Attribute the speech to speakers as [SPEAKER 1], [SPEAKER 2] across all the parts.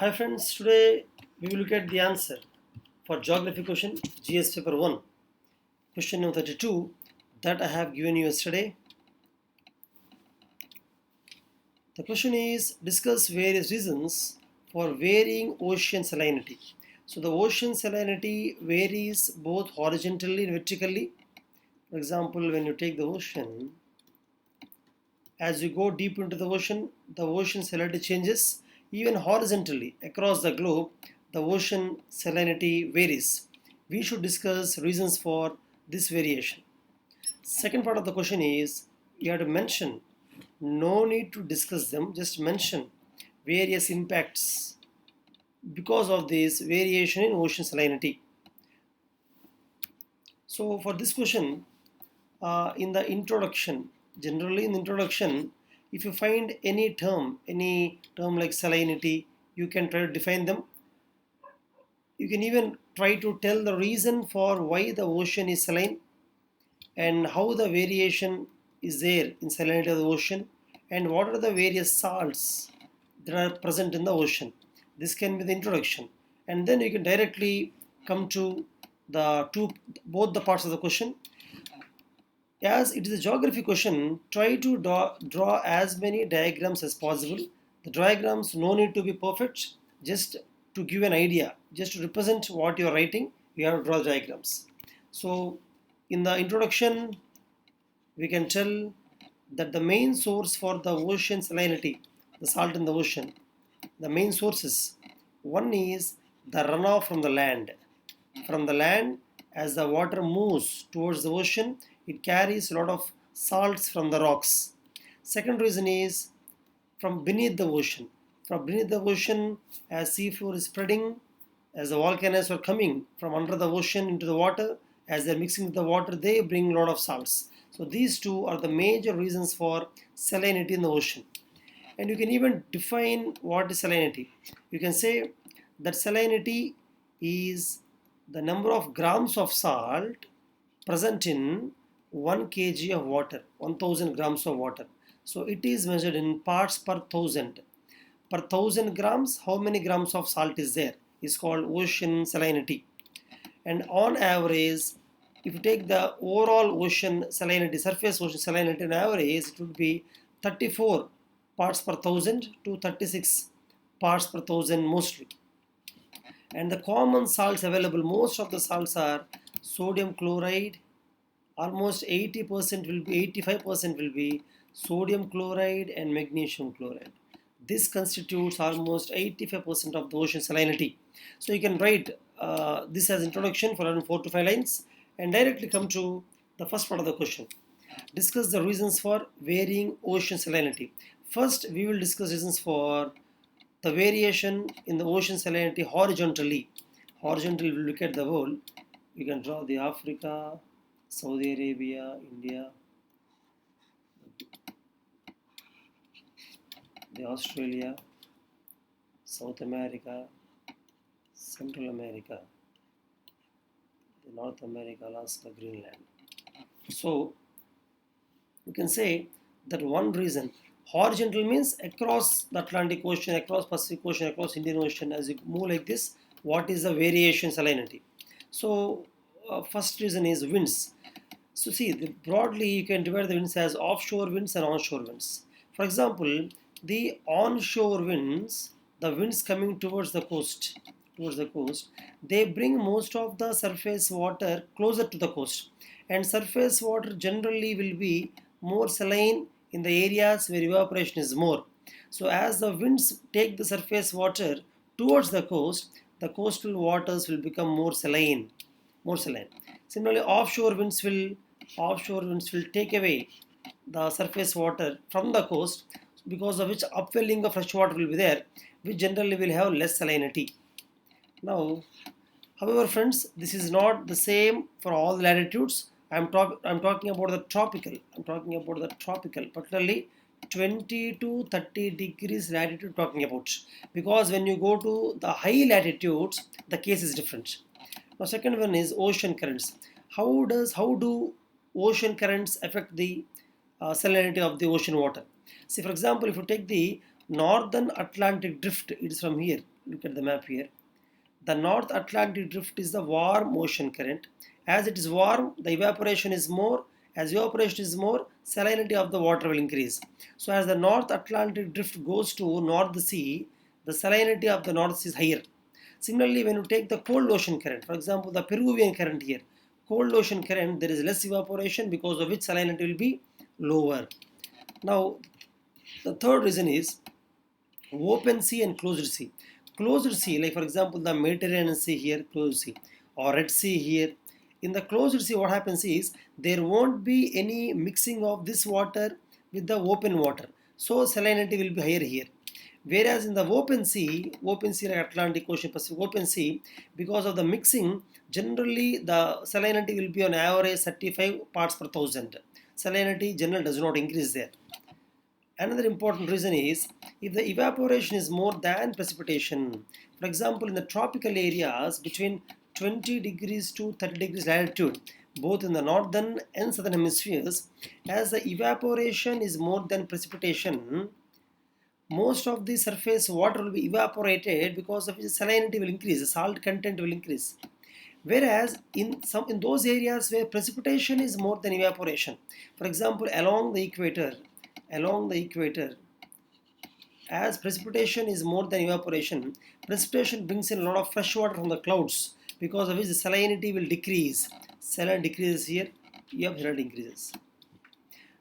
[SPEAKER 1] Hi friends, today we will look at the answer for geography question GS paper 1 question number 32 that I have given you yesterday. The question is discuss various reasons for varying ocean salinity. So the ocean salinity varies both horizontally and vertically. For example, when you take the ocean, as you go deep into the ocean salinity changes. Even horizontally across the globe, the ocean salinity varies. We should discuss reasons for this variation. Second part of the question is you have to mention, no need to discuss them, just mention various impacts because of this variation in ocean salinity. So for this question, in the introduction, generally in the introduction, if you find any term like salinity, you can try to define them. You can even try to tell the reason for why the ocean is saline and how the variation is there in salinity of the ocean and what are the various salts that are present in the ocean. This can be the introduction, and then you can directly come to both the parts of the question. As it is a geography question, try to draw as many diagrams as possible. The diagrams no need to be perfect, just to give an idea, just to represent what you are writing, you have to draw diagrams. So in the introduction, we can tell that the main source for the ocean salinity, the salt in the ocean, the main sources, one is the runoff from the land. From the land, as the water moves towards the ocean, it carries a lot of salts from the rocks. Second reason is from beneath the ocean. From beneath the ocean, as seafloor is spreading, as the volcanoes are coming from under the ocean into the water, as they're mixing with the water, they bring a lot of salts. So these two are the major reasons for salinity in the ocean. And you can even define what is salinity. You can say that salinity is the number of grams of salt present in 1 kg of water, 1000 grams of water. So it is measured in parts per thousand. Per 1000 grams, how many grams of salt is there? Is called ocean salinity. And on average, if you take the overall ocean salinity, surface ocean salinity on average, it would be 34 parts per thousand to 36 parts per thousand mostly. And the common salts available, most of the salts are sodium chloride, almost 80% will be, 85% will be sodium chloride and magnesium chloride. This constitutes almost 85% of the ocean salinity. So you can write this as introduction for around 4 to 5 lines and directly come to the first part of the question. Discuss the reasons for varying ocean salinity. First, we will discuss reasons for the variation in the ocean salinity horizontally. Horizontally, we will look at the whole. You can draw the Africa, Saudi Arabia, India, the Australia, South America, Central America, the North America, Alaska, Greenland. So you can say that one reason, horizontal means across the Atlantic Ocean, across Pacific Ocean, across Indian Ocean, as you move like this, what is the variation salinity? So first reason is winds. So see, broadly you can divide the winds as offshore winds and onshore winds. For example, the onshore winds, the winds coming towards the coast, they bring most of the surface water closer to the coast. And surface water generally will be more saline in the areas where evaporation is more. So as the winds take the surface water towards the coastal waters will become more saline. Similarly, offshore winds will take away the surface water from the coast, because of which upwelling of fresh water will be there, which generally will have less salinity. Now, however, friends, this is not the same for all latitudes. I'm talking about the tropical. Particularly 20 to 30 degrees latitude talking about. Because when you go to the high latitudes, the case is different. Now, second one is ocean currents. How do ocean currents affect the salinity of the ocean water? See, for example, if you take the northern Atlantic drift, it is from here. look at the map here. The North Atlantic drift is the warm ocean current. As it is warm, the evaporation is more. As evaporation is more, salinity of the water will increase. So as the North Atlantic drift goes to North Sea, the salinity of the North Sea is higher. Similarly, when you take the cold ocean current, for example, the Peruvian current here, cold ocean current, there is less evaporation, because of which salinity will be lower. Now, the third reason is open sea and closed sea. Closed sea, like for example the Mediterranean Sea here, closed sea, or Red Sea here. In the closed sea, what happens is there won't be any mixing of this water with the open water. So salinity will be higher here. Whereas in the open sea like Atlantic Ocean, Pacific, open sea, because of the mixing, generally the salinity will be on average 35 parts per thousand. Salinity generally does not increase there. Another important reason is if the evaporation is more than precipitation. For example, in the tropical areas between 20 degrees to 30 degrees latitude, both in the northern and southern hemispheres, as the evaporation is more than precipitation, most of the surface water will be evaporated, because of which salinity will increase, the salt content will increase. Whereas in those areas where precipitation is more than evaporation, for example along the equator, as precipitation is more than evaporation, precipitation brings in a lot of fresh water from the clouds, because of which the salinity will decrease. Salinity decreases here, salinity increases.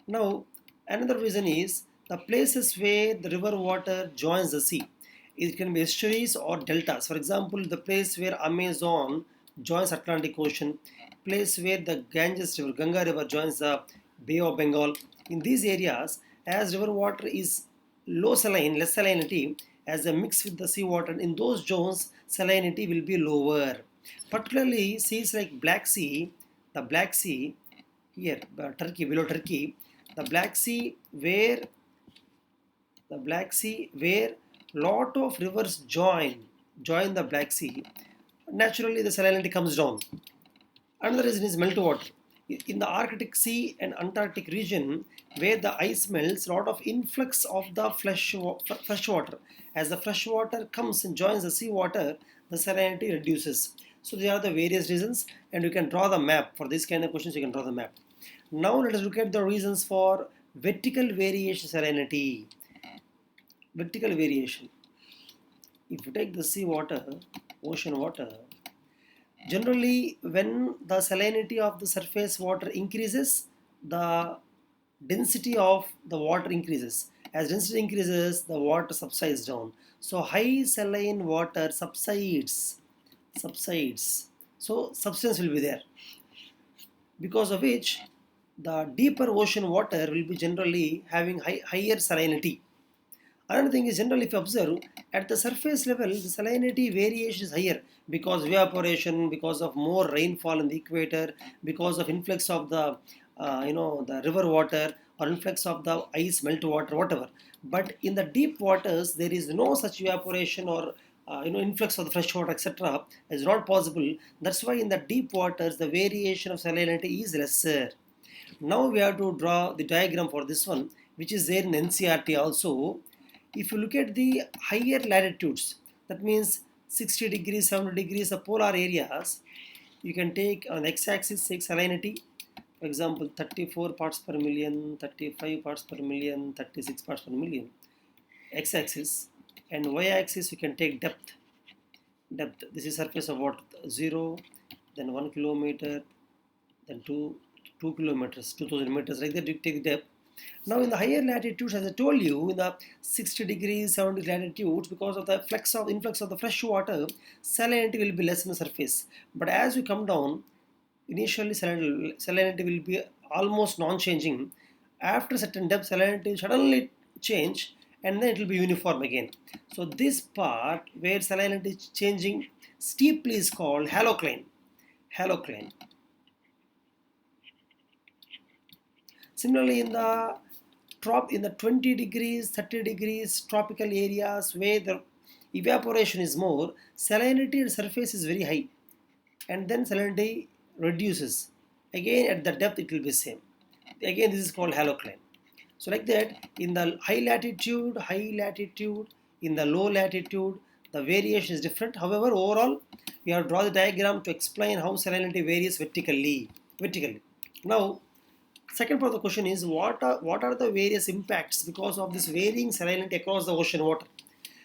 [SPEAKER 1] Now, another reason is the places where the river water joins the sea. It can be estuaries or deltas. For example, the place where Amazon joins Atlantic Ocean, place where the Ganges River, Ganga River joins the Bay of Bengal. In these areas, as river water is low saline, less salinity, as a mix with the seawater, in those zones salinity will be lower. Particularly seas like Black Sea, the Black Sea here, Turkey, below Turkey, the Black Sea where lot of rivers join the Black Sea, naturally the salinity comes down. Another reason is meltwater. In the Arctic Sea and Antarctic region, where the ice melts, lot of influx of the fresh water. As the fresh water comes and joins the seawater, the salinity reduces. So these are the various reasons, and you can draw the map. For this kind of questions, you can draw the map. Now let us look at the reasons for vertical variation salinity. Vertical variation. If you take the seawater, ocean water, generally when the salinity of the surface water increases, the density of the water increases. As density increases, the water subsides down. So high saline water subsides. So substance will be there, because of which the deeper ocean water will be generally having higher salinity. Another thing is, generally if you observe, at the surface level the salinity variation is higher, because evaporation, because of more rainfall in the equator, because of influx of the the river water, or influx of the ice melt water, whatever. But in the deep waters there is no such evaporation, or influx of the fresh water, etc. is not possible. That's why in the deep waters the variation of salinity is lesser. Now we have to draw the diagram for this one, which is there in NCERT also. If you look at the higher latitudes, that means 60 degrees, 70 degrees, the polar areas, you can take on x-axis, take salinity, for example 34 parts per million, 35 parts per million, 36 parts per million, x-axis, and y-axis you can take depth. This is surface of water, 0, then 1 kilometer, then 2 kilometers, 2000 meters, like that you take depth. Now in the higher latitudes, as I told you, in the 60 degrees, 70 latitudes, because of the influx of the fresh water, salinity will be less in the surface. But as you come down, initially salinity will be almost non-changing. After certain depth, salinity will suddenly change, and then it will be uniform again. So this part where salinity is changing steeply is called halocline. Similarly, in the 20 degrees, 30 degrees tropical areas where the evaporation is more, salinity at surface is very high, and then salinity reduces. Again, at the depth it will be same. Again, this is called halocline. So like that, in the high latitude, in the low latitude, The variation is different. However, overall, we have drawn the diagram to explain how salinity varies vertically. Now, second part of the question is what are the various impacts because of this varying salinity across the ocean water?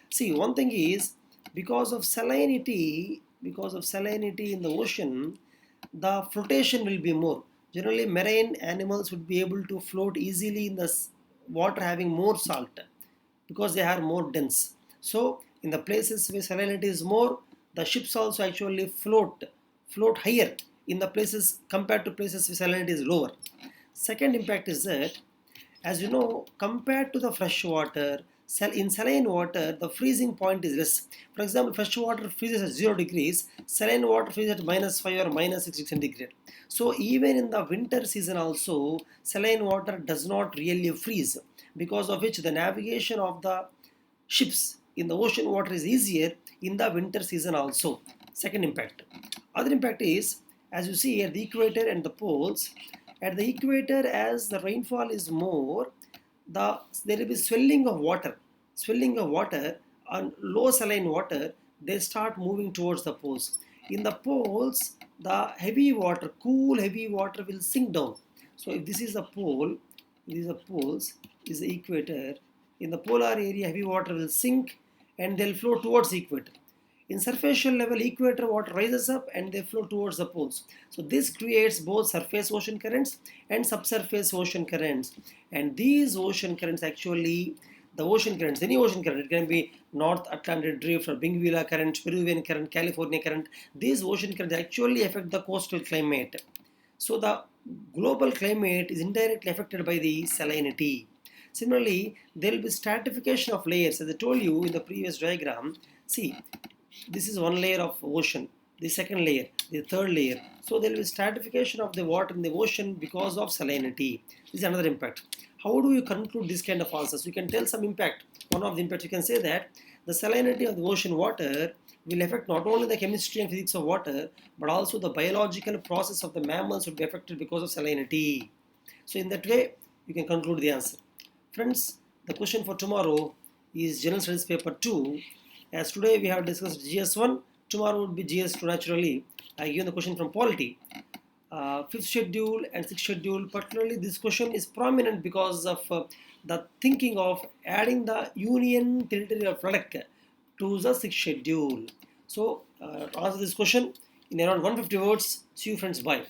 [SPEAKER 1] See, one thing is because of salinity in the ocean, the flotation will be more. Generally, marine animals would be able to float easily in the water having more salt because they are more dense. So, in the places where salinity is more, the ships also actually float higher in the places compared to places where salinity is lower. Second impact is that, as you know, compared to the fresh water, in saline water, the freezing point is less. For example, fresh water freezes at 0 degrees, saline water freezes at -5 or -6 centigrade. So even in the winter season also, saline water does not really freeze, because of which the navigation of the ships in the ocean water is easier in the winter season also. Second impact. Other impact is, as you see at the equator and the poles, at the equator, as the rainfall is more, there will be swelling of water on low saline water. They start moving towards the poles. In the poles, the cool heavy water will sink down. So if this is the pole, these are poles, this is the equator. In the polar area, heavy water will sink and they'll flow towards the equator. In superficial level, equator water rises up and they flow towards the poles. So this creates both surface ocean currents and subsurface ocean currents. And these ocean currents actually, any ocean current, it can be North Atlantic Drift or Benguela current, Peruvian current, California current. These ocean currents actually affect the coastal climate. So the global climate is indirectly affected by the salinity. Similarly, there will be stratification of layers. As I told you in the previous diagram, see, this is one layer of ocean, the second layer, the third layer. So there will be stratification of the water in the ocean because of salinity. This is another impact. How do you conclude this kind of answers? You can tell some impact. One of the impacts, you can say that the salinity of the ocean water will affect not only the chemistry and physics of water, but also the biological process of the mammals will be affected because of salinity. So in that way, you can conclude the answer. Friends, the question for tomorrow is General Studies Paper 2. As today we have discussed GS1, tomorrow would be GS2 naturally. I give the question from polity. 5th schedule and 6th schedule, particularly this question is prominent because of the thinking of adding the union territorial product to the 6th schedule. So, answer this question in around 150 words. See you friends, bye.